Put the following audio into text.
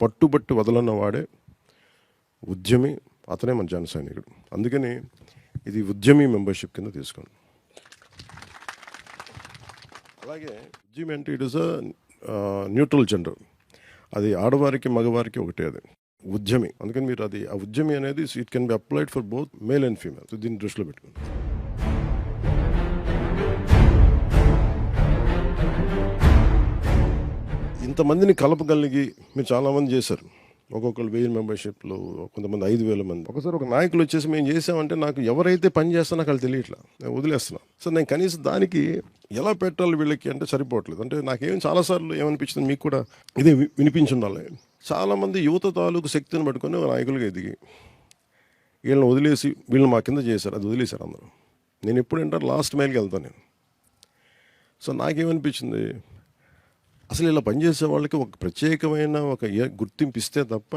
పట్టుబట్టి వదలన్న వాడే ఉద్యమి, అతనే మన జన సైనికుడు. అందుకని ఇది ఉద్యమి మెంబర్షిప్ కింద తీసుకోండి. అలాగే ఉద్యమి అంటే it is a neutral gender, అది ఆడవారికి మగవారికి ఒకటే. అది ఉద్యమి. అందుకని మీరు అది ఆ ఉద్యమి అనేది it can be applied for both male and female. So దీన్ని దృష్టిలో పెట్టుకోండి. ఇంతమందిని కలపగలిగి మీరు చాలామంది చేశారు. ఒక్కొక్కరు 1000 మెంబర్షిప్లు, కొంతమంది 5000 మంది. ఒకసారి ఒక నాయకులు వచ్చేసి మేము చేసామంటే నాకు ఎవరైతే పని చేస్తా నాకు వాళ్ళు తెలియట్లా, నేను వదిలేస్తున్నాను. సో నేను కనీసం దానికి ఎలా పెట్టాలి వీళ్ళకి అంటే సరిపోవట్లేదు. అంటే నాకేం చాలాసార్లు ఏమనిపించింది, మీకు కూడా ఇదే వినిపించుండాలి. చాలామంది యువత తాలూకు శక్తిని పట్టుకొని ఒక నాయకులుగా ఎదిగి వీళ్ళని వదిలేసి వీళ్ళని మా కింద చేశారు, అది వదిలేశారు అందరూ. నేను ఎప్పుడంటే లాస్ట్ మైల్కి వెళ్తాను నేను. సో నాకేమనిపించింది, అసలు ఇలా పనిచేసే వాళ్ళకి ఒక ప్రత్యేకమైన ఒక గుర్తింపు ఇస్తే తప్ప